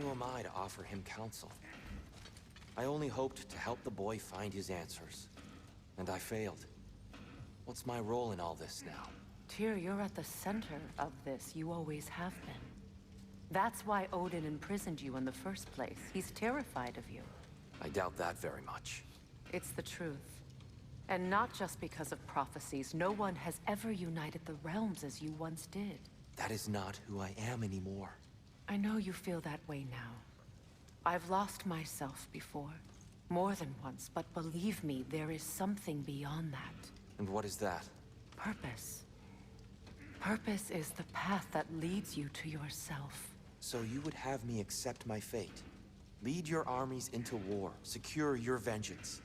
Who am I to offer him counsel? I only hoped to help the boy find his answers. And I failed. What's my role in all this now? Tyr, you're at the center of this. You always have been. That's why Odin imprisoned you in the first place. He's terrified of you. I doubt that very much. It's the truth. And not just because of prophecies. No one has ever united the realms as you once did. That is not who I am anymore. I know you feel that way now. I've lost myself before. More than once, but believe me, there is something beyond that. And what is that? Purpose. Purpose is the path that leads you to yourself. So you would have me accept my fate? Lead your armies into war, secure your vengeance.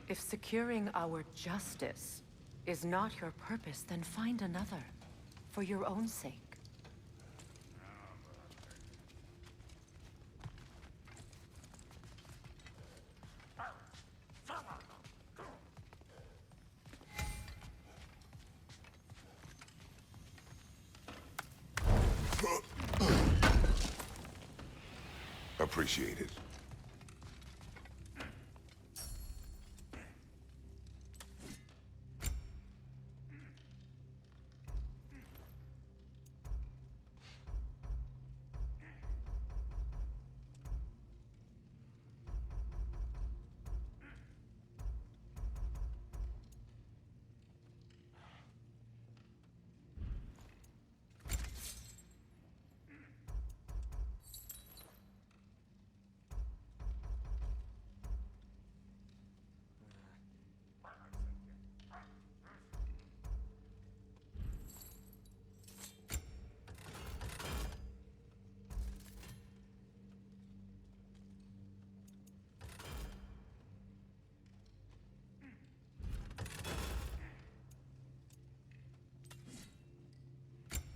If securing our justice is not your purpose, then find another. For your own sake. Appreciate it.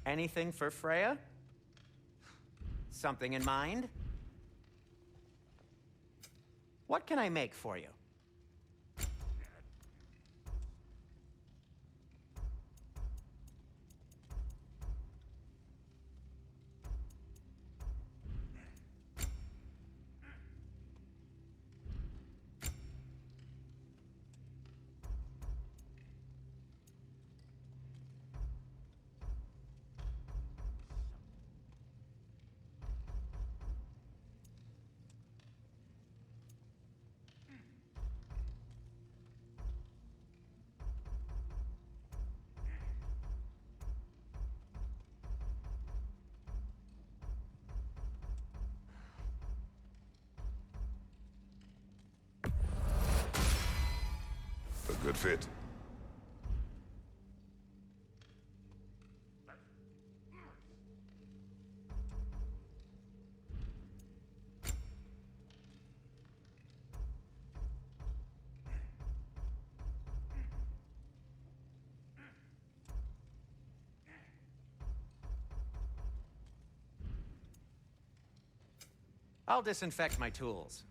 Anything for Freya? Something in mind? What can I make for you? A good fit. I'll disinfect my tools.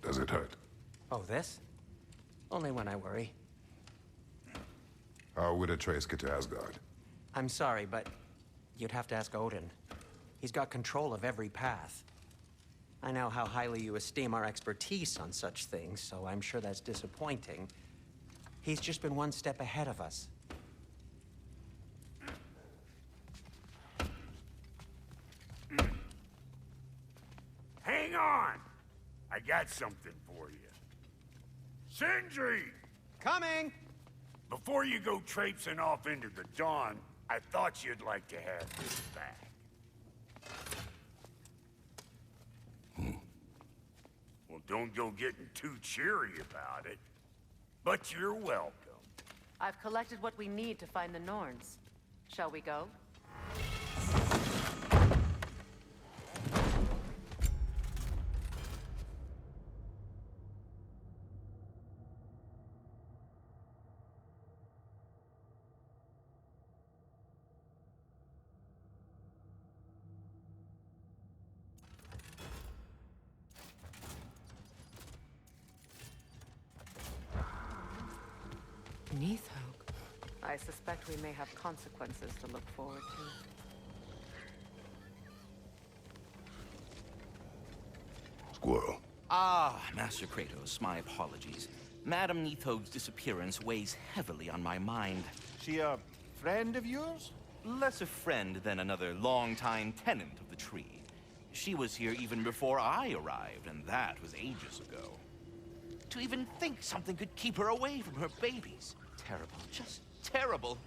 Does it hurt? Oh, this? Only when I worry. How would Atreus get to Asgard? I'm sorry, but you'd have to ask Odin. He's got control of every path. I know how highly you esteem our expertise on such things, so I'm sure that's disappointing. He's just been one step ahead of us. Hang on! I got something for you. Sindri! Coming! Before you go traipsing off into the dawn, I thought you'd like to have this back. Well, don't go getting too cheery about it. But you're welcome. I've collected what we need to find the Norns. Shall we go? Neathhogue. I suspect we may have consequences to look forward to. Squirrel. Ah, Master Kratos, my apologies. Madame Neathoge's disappearance weighs heavily on my mind. She a friend of yours? Less a friend than another longtime tenant of the tree. She was here even before I arrived, and that was ages ago. To even think something could keep her away from her babies. Terrible, just terrible.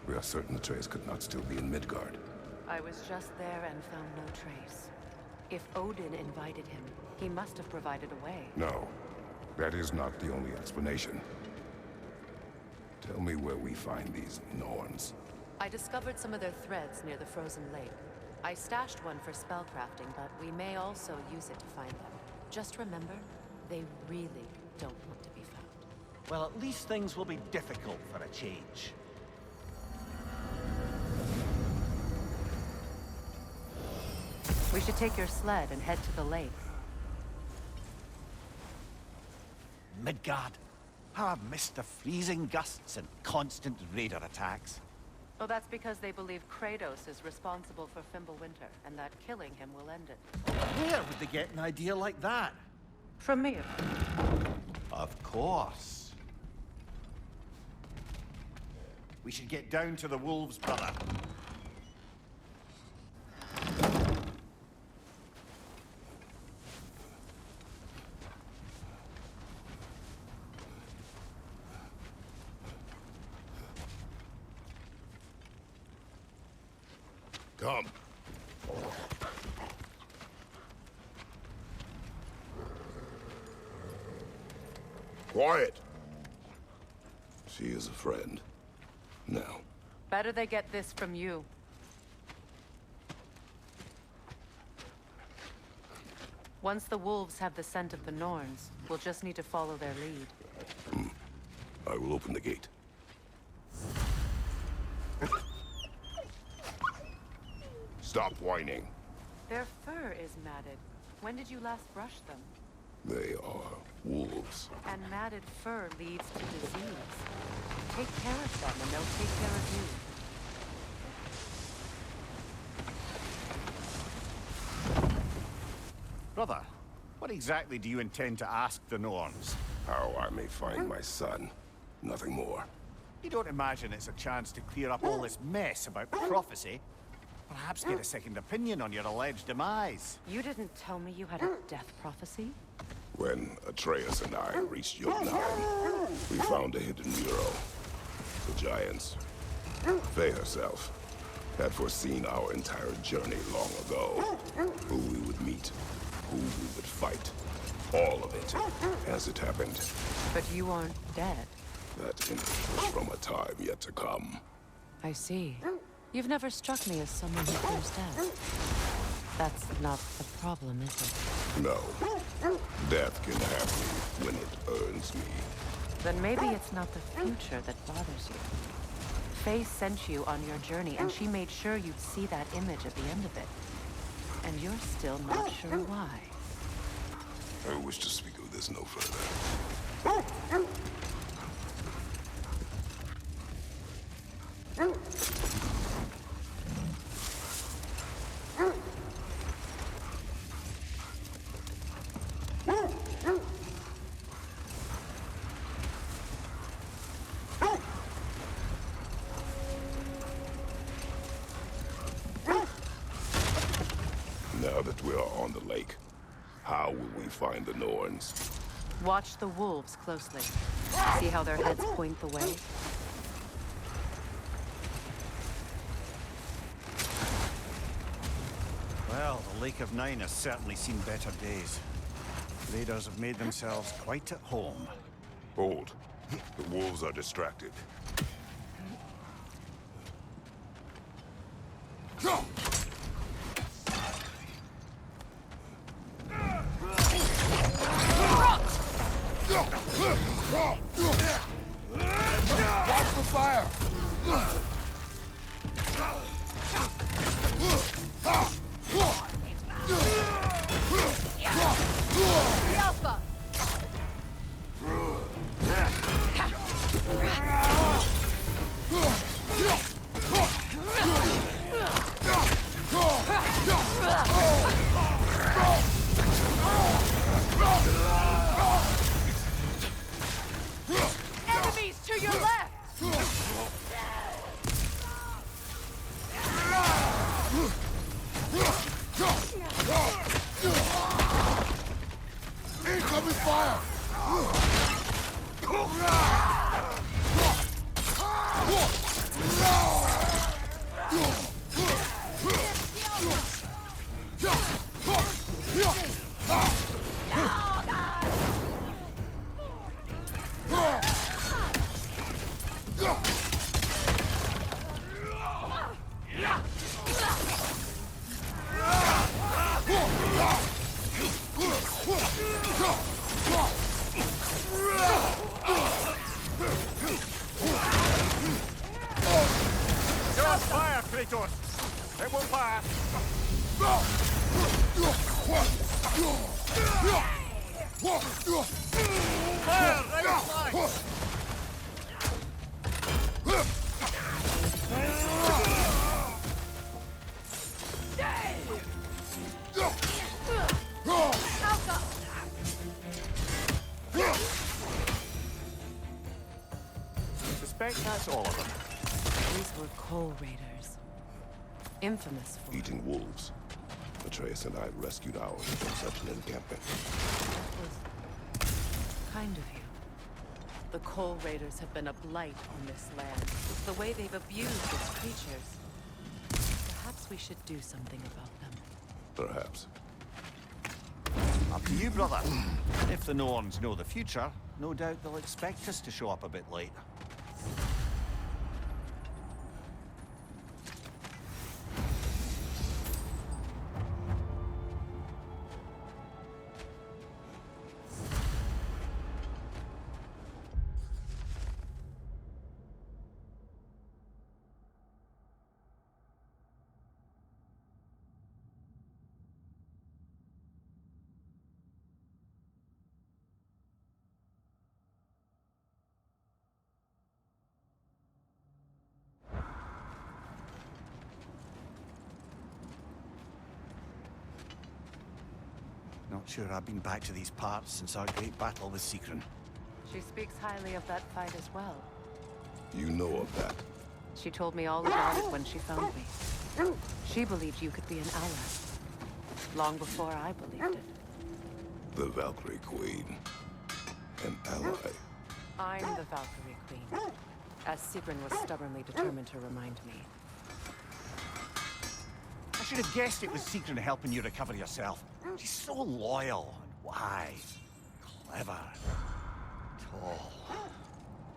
We are certain Atreus could not still be in Midgard. I was just there and found no trace. If Odin invited him, he must have provided a way. No, that is not the only explanation. Tell me where we find these Norns. I discovered some of their threads near the frozen lake. I stashed one for spellcrafting, but we may also use it to find them. Just remember, they really don't want to be found. Well, at least things will be difficult for a change. We should take your sled and head to the lake. Midgard. How I've missed the freezing gusts and constant raider attacks. Well, that's because they believe Kratos is responsible for Fimbulwinter, and that killing him will end it. Where would they get an idea like that? From me. Of course. We should get down to the wolves, brother. Come. Quiet. She is a friend. Now. Better they get this from you. Once the wolves have the scent of the Norns, we'll just need to follow their lead. I will open the gate. Stop whining. Their fur is matted. When did you last brush them? They are wolves. And matted fur leads to disease. Take care of them and they'll take care of you. Brother, what exactly do you intend to ask the Norns? How I may find my son. Nothing more. You don't imagine it's a chance to clear up all this mess about prophecy? Perhaps get a second opinion on your alleged demise. You didn't tell me you had a death prophecy? When Atreus and I reached Jotunheim, we found a hidden mural. The giants, Faye herself, had foreseen our entire journey long ago. Who we would meet, who we would fight. All of it, as it happened. But you aren't dead. That image was from a time yet to come. I see. You've never struck me as someone who fears death. That's not the problem, is it? No. Death can have me when it earns me. Then maybe it's not the future that bothers you. Faye sent you on your journey, and she made sure you'd see that image at the end of it. And you're still not sure why. I wish to speak of this no further. Now that we are on the lake, how will we find the Norns? Watch the wolves closely. See how their heads point the way? Well, the Lake of Nine has certainly seen better days. Raiders have made themselves quite at home. Hold. The wolves are distracted. Watch the fire! Alpha! Enemies to your left! Incoming fire! Just fire, Kratos! It will pass! Fire, right flank! Suspect that's all of them. These were Coal Raiders. Infamous for Eating wolves. Atreus and I rescued ours from such an encampment. That was kind of you. The Coal Raiders have been a blight on this land. The way they've abused its creatures. Perhaps we should do something about them. Perhaps. Up to you, brother. If the Norns know the future, no doubt they'll expect us to show up a bit late. Not sure I've been back to these parts since our great battle with Seekron. She speaks highly of that fight as well. You know of that. She told me all about it when she found me. She believed you could be an ally. Long before I believed it. The Valkyrie Queen. An ally. I'm the Valkyrie Queen. As Sigrun was stubbornly determined to remind me. I should have guessed it was Seekron helping you recover yourself. She's so loyal and wise, clever, tall.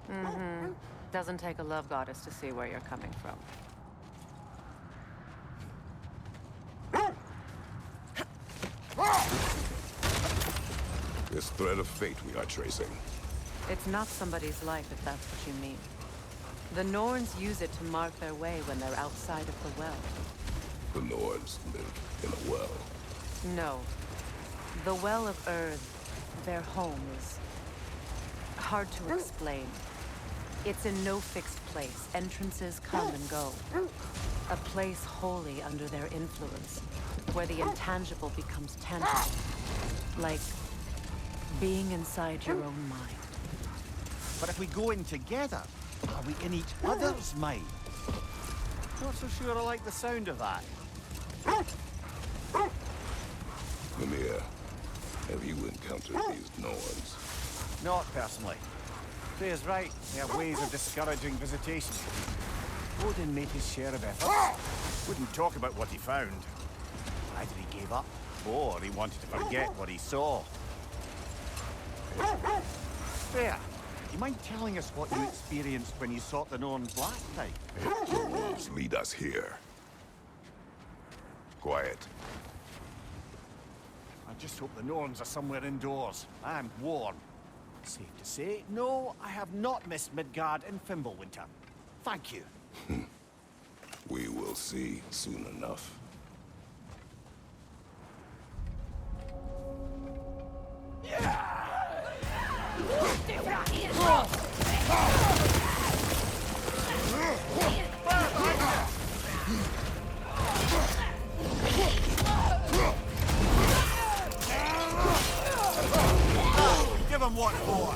Mm-hmm. Doesn't take a love goddess to see where you're coming from. This thread of fate we are tracing. It's not somebody's life, if that's what you mean. The Norns use it to mark their way when they're outside of the well. The Nords live in a well. No. The Well of Earth, their home, is hard to explain. It's in no fixed place. Entrances come and go. A place wholly under their influence, where the intangible becomes tangible. Like being inside your own mind. But if we go in together, are we in each other's mind? Not so sure I like the sound of that. Mimir, have you encountered these Norns? Not personally. Freya's right. They have ways of discouraging visitation. Odin made his share of efforts. Wouldn't talk about what he found. Either he gave up, or he wanted to forget what he saw. Freya, do you mind telling us what you experienced when you sought the Norns last time? The wolves lead us here. Quiet. I just hope the Norns are somewhere indoors. I'm warm. Safe to say, no, I have not missed Midgard in Fimbulwinter. Thank you. We will see soon enough. Give him what for.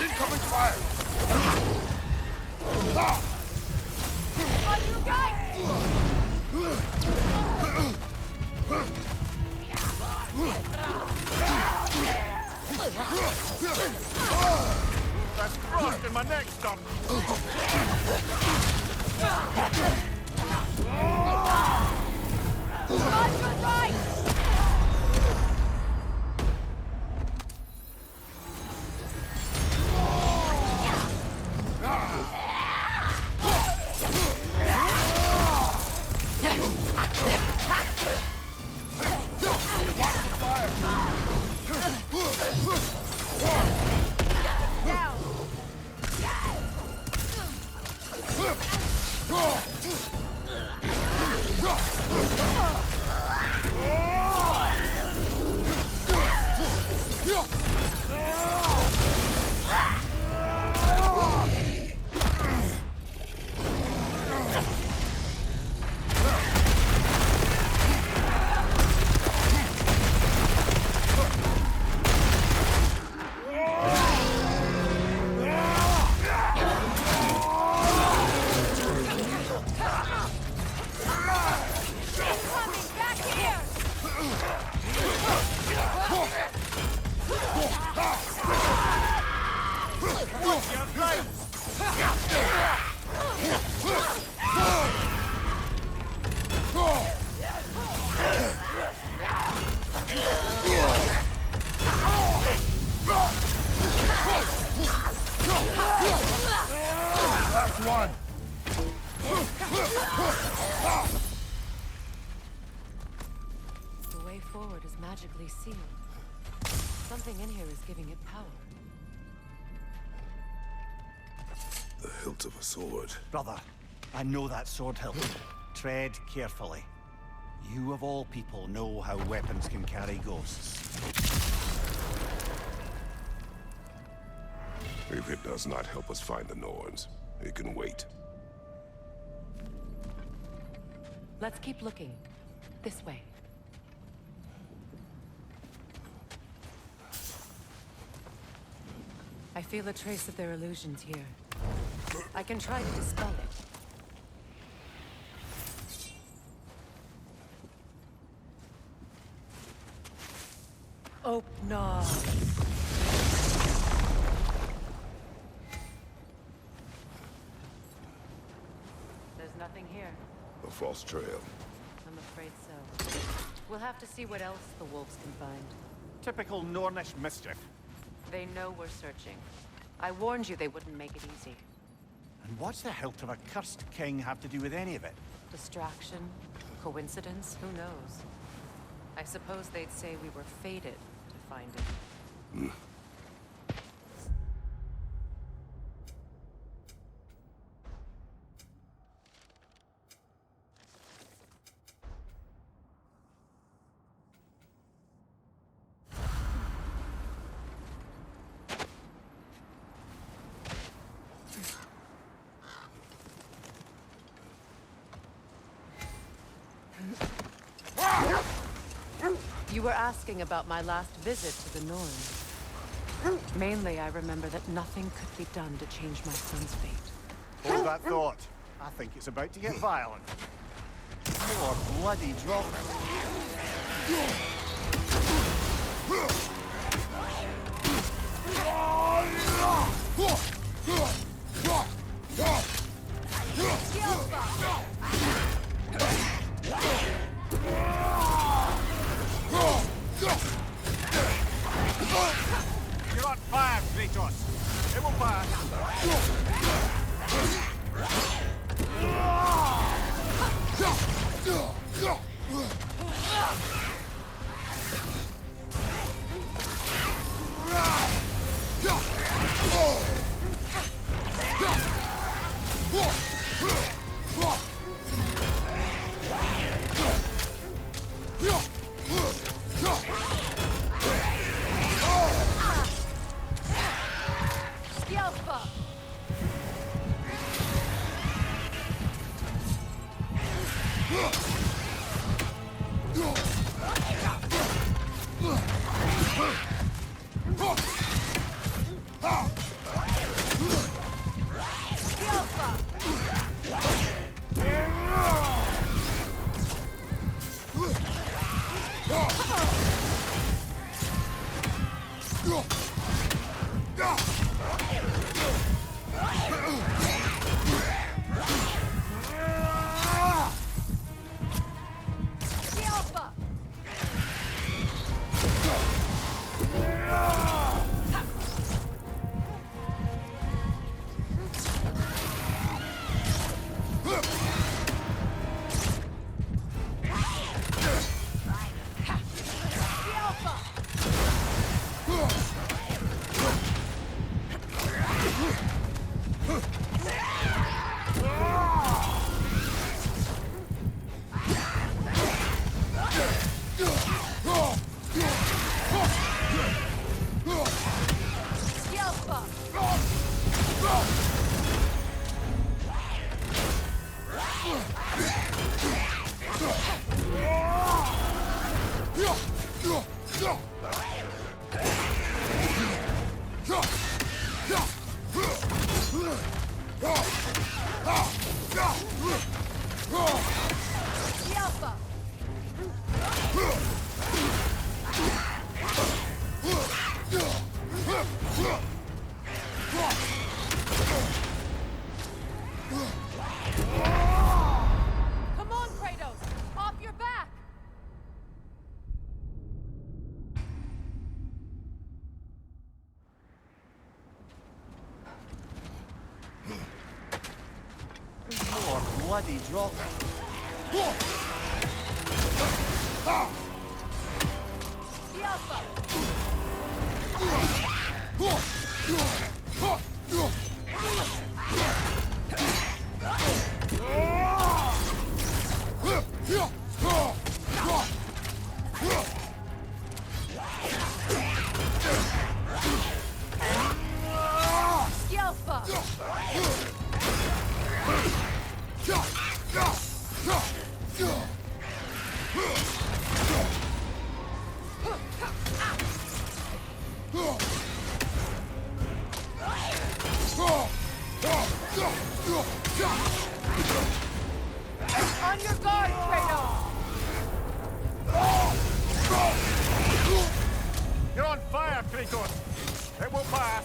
Incoming fire! That's frost in my neck, stop. The way forward is magically sealed. Something in here is giving it power. The hilt of a sword. Brother, I know that sword hilt. Tread carefully. You of all people know how weapons can carry ghosts. If it does not help us find the Norns, it can wait. Let's keep looking. This way. I feel a trace of their illusions here. I can try to dispel it. Opna. There's nothing here. A false trail. I'm afraid so. We'll have to see what else the wolves can find. Typical Nornish mischief. They know we're searching. I warned you they wouldn't make it easy. And what's the hilt of a cursed king have to do with any of it? Distraction? Coincidence? Who knows? I suppose they'd say we were fated to find it. You were asking about my last visit to the Norns. Mainly, I remember that nothing could be done to change my son's fate. Hold that thought. I think it's about to get violent. More bloody dropping. You're on fire, Kratos. It will pass. Come on, Kratos! Off your back! More bloody dropping. On your guard, Kratos! You're on fire, Kratos. It will pass.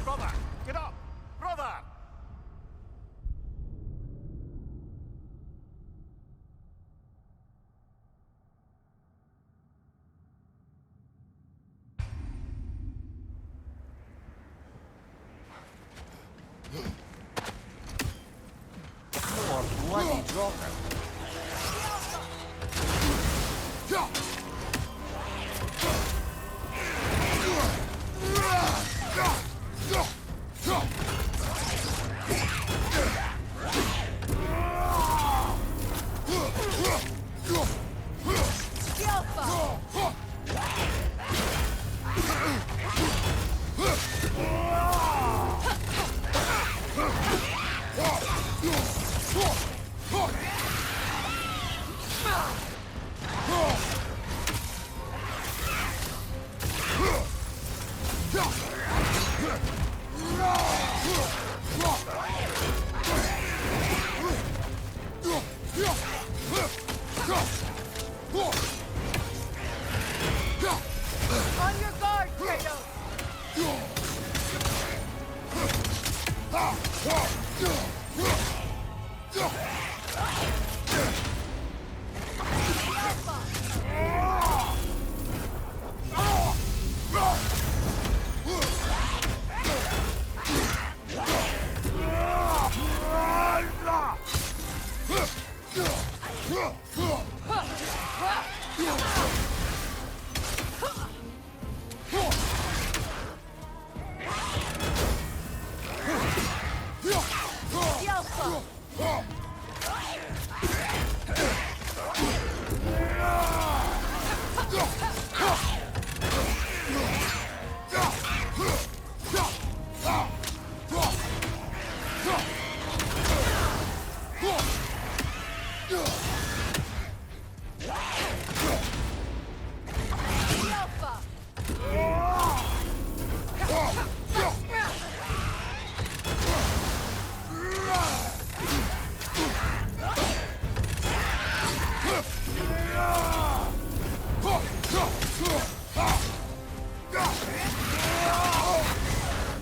Brother, get up! Brother! More bloody dropping.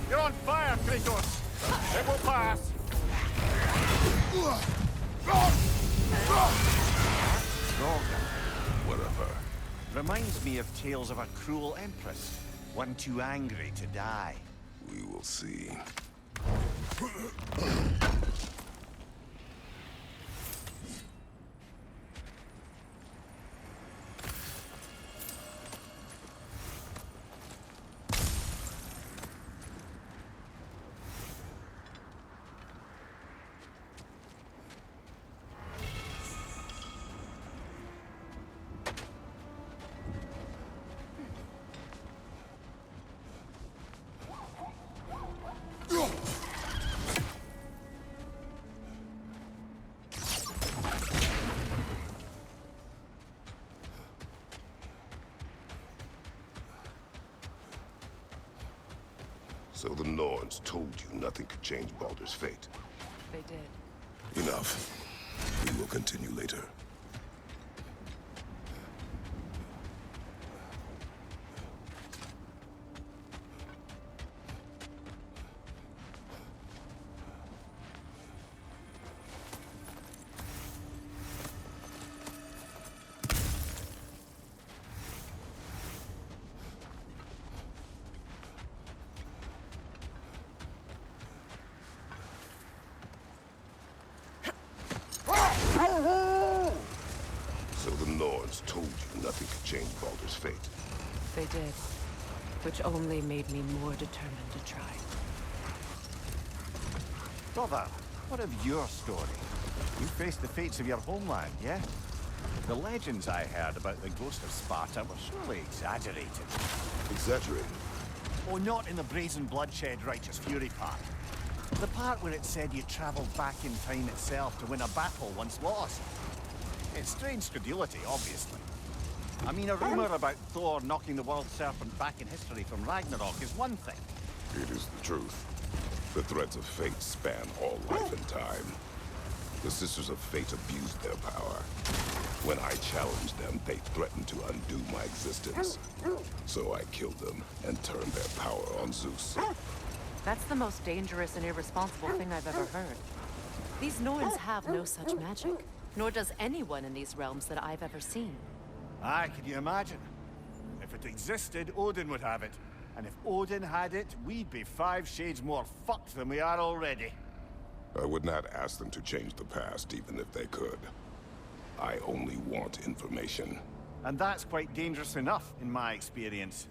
You're on fire, Kratos! It will pass! Whatever. Reminds me of tales of a cruel empress. One too angry to die. We will see. So the Norns told you nothing could change Baldur's fate. They did. Enough. We will continue later. So the Norns told you nothing could change Baldur's fate. They did. Which only made me more determined to try. Brother, what of your story? You faced the fates of your homeland, yeah? The legends I heard about the ghost of Sparta were surely exaggerated. Exaggerated? Oh, not in the brazen bloodshed righteous fury part. The part where it said you traveled back in time itself to win a battle once lost. It's strange credulity, obviously. I mean, a rumor about Thor knocking the world serpent back in history from Ragnarok is one thing. It is the truth. The threads of fate span all life and time. The Sisters of Fate abused their power. When I challenged them, they threatened to undo my existence. So I killed them and turned their power on Zeus. That's the most dangerous and irresponsible thing I've ever heard. These Norns have no such magic. Nor does anyone in these realms that I've ever seen. Aye, can you imagine? If it existed, Odin would have it. And if Odin had it, we'd be 5 shades more fucked than we are already. I would not ask them to change the past, even if they could. I only want information. And that's quite dangerous enough, in my experience.